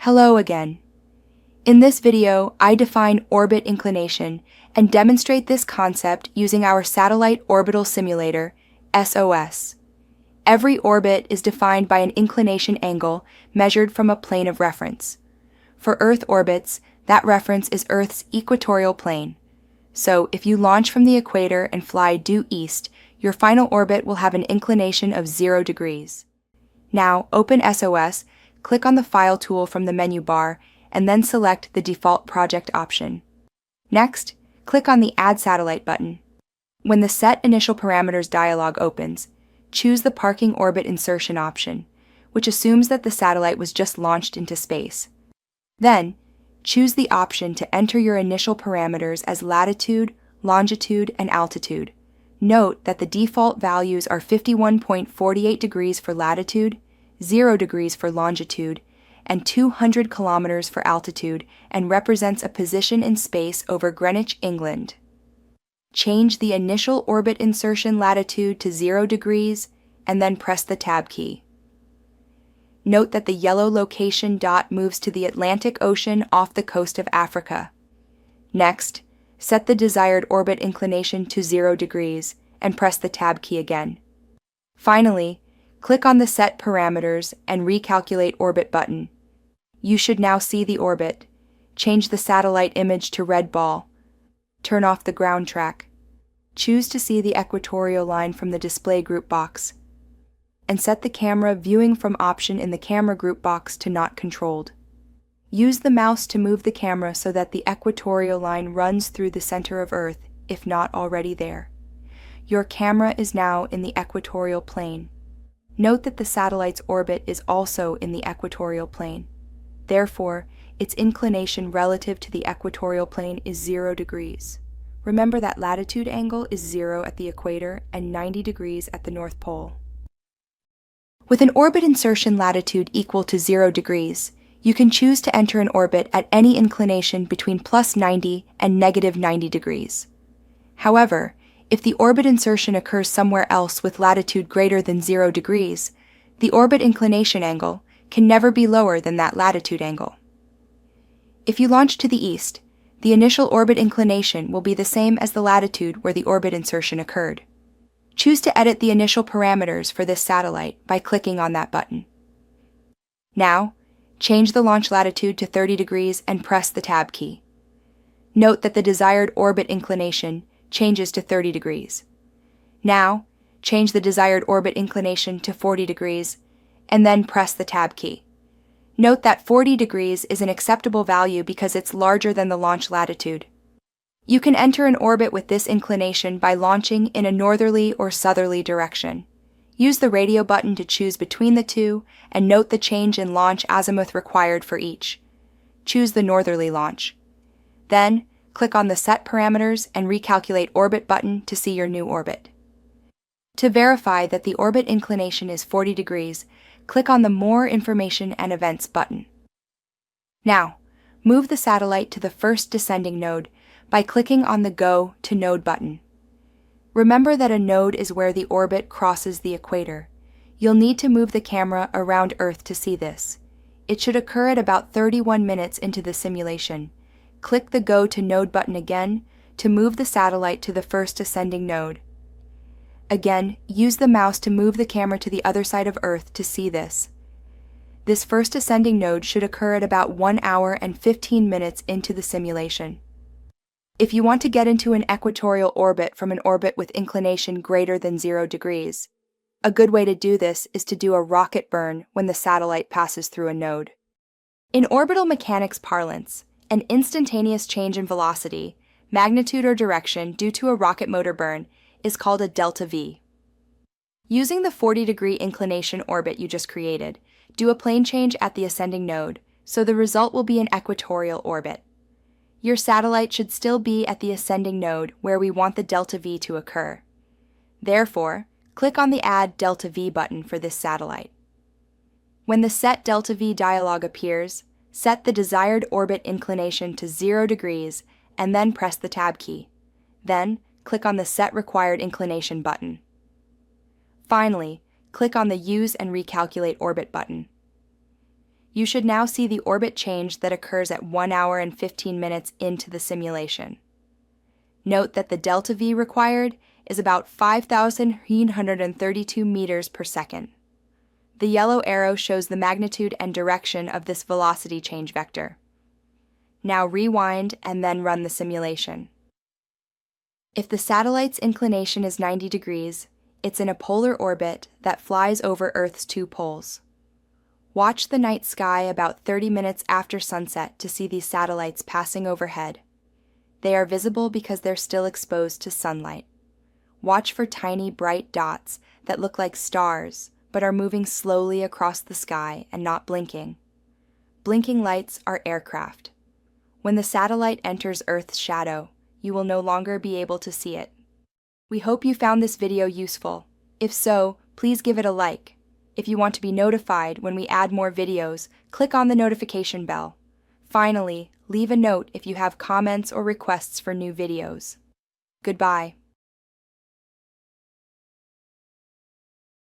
Hello again. In this video, I define orbit inclination and demonstrate this concept using our Satellite Orbital Simulator, SOS. Every orbit is defined by an inclination angle measured from a plane of reference. For Earth orbits, that reference is Earth's equatorial plane. So, if you launch from the equator and fly due east, your final orbit will have an inclination of 0 degrees. Now, open SOS, click on the File tool from the menu bar, and then select the default project option. Next, click on the Add Satellite button. When the Set Initial Parameters dialog opens, choose the Parking Orbit Insertion option, which assumes that the satellite was just launched into space. Then, choose the option to enter your initial parameters as latitude, longitude, and altitude. Note that the default values are 51.48 degrees for latitude, 0 degrees for longitude, and 200 kilometers for altitude, and represents a position in space over Greenwich, England. Change the initial orbit insertion latitude to 0 degrees, and then press the Tab key. Note that the yellow location dot moves to the Atlantic Ocean off the coast of Africa. Next, set the desired orbit inclination to 0 degrees, and press the Tab key again. Finally, click on the Set Parameters and Recalculate Orbit button. You should now see the orbit. Change the satellite image to red ball. Turn off the ground track. Choose to see the equatorial line from the display group box. And set the camera viewing from option in the camera group box to not controlled. Use the mouse to move the camera so that the equatorial line runs through the center of Earth, if not already there. Your camera is now in the equatorial plane. Note that the satellite's orbit is also in the equatorial plane. Therefore, its inclination relative to the equatorial plane is 0 degrees. Remember that latitude angle is 0 at the equator and 90 degrees at the North Pole. With an orbit insertion latitude equal to 0 degrees, you can choose to enter an orbit at any inclination between plus 90 and negative 90 degrees. However, if the orbit insertion occurs somewhere else with latitude greater than 0 degrees, the orbit inclination angle can never be lower than that latitude angle. If you launch to the east, the initial orbit inclination will be the same as the latitude where the orbit insertion occurred. Choose to edit the initial parameters for this satellite by clicking on that button. Now, change the launch latitude to 30 degrees and press the Tab key. Note that the desired orbit inclination changes to 30 degrees. Now, change the desired orbit inclination to 40 degrees, and then press the Tab key. Note that 40 degrees is an acceptable value because it's larger than the launch latitude. You can enter an orbit with this inclination by launching in a northerly or southerly direction. Use the radio button to choose between the two, and note the change in launch azimuth required for each. Choose the northerly launch. Then, click on the Set Parameters and Recalculate Orbit button to see your new orbit. To verify that the orbit inclination is 40 degrees, click on the More Information and Events button. Now, move the satellite to the first descending node by clicking on the Go to Node button. Remember that a node is where the orbit crosses the equator. You'll need to move the camera around Earth to see this. It should occur at about 31 minutes into the simulation. Click the Go to Node button again to move the satellite to the first ascending node. Again, use the mouse to move the camera to the other side of Earth to see this. This first ascending node should occur at about 1 hour and 15 minutes into the simulation. If you want to get into an equatorial orbit from an orbit with inclination greater than 0 degrees, a good way to do this is to do a rocket burn when the satellite passes through a node. In orbital mechanics parlance, an instantaneous change in velocity, magnitude or direction due to a rocket motor burn is called a delta V. Using the 40-degree inclination orbit you just created, do a plane change at the ascending node, so the result will be an equatorial orbit. Your satellite should still be at the ascending node where we want the delta V to occur. Therefore, click on the Add Delta V button for this satellite. When the Set Delta V dialog appears, set the desired orbit inclination to 0 degrees and then press the Tab key. Then, click on the Set Required Inclination button. Finally, click on the Use and Recalculate Orbit button. You should now see the orbit change that occurs at 1 hour and 15 minutes into the simulation. Note that the delta V required is about 5,332 meters per second. The yellow arrow shows the magnitude and direction of this velocity change vector. Now rewind and then run the simulation. If the satellite's inclination is 90 degrees, it's in a polar orbit that flies over Earth's 2 poles. Watch the night sky about 30 minutes after sunset to see these satellites passing overhead. They are visible because they're still exposed to sunlight. Watch for tiny bright dots that look like stars but are moving slowly across the sky and not blinking. Blinking lights are aircraft. When the satellite enters Earth's shadow, you will no longer be able to see it. We hope you found this video useful. If so, please give it a like. If you want to be notified when we add more videos, click on the notification bell. Finally, leave a note if you have comments or requests for new videos. Goodbye.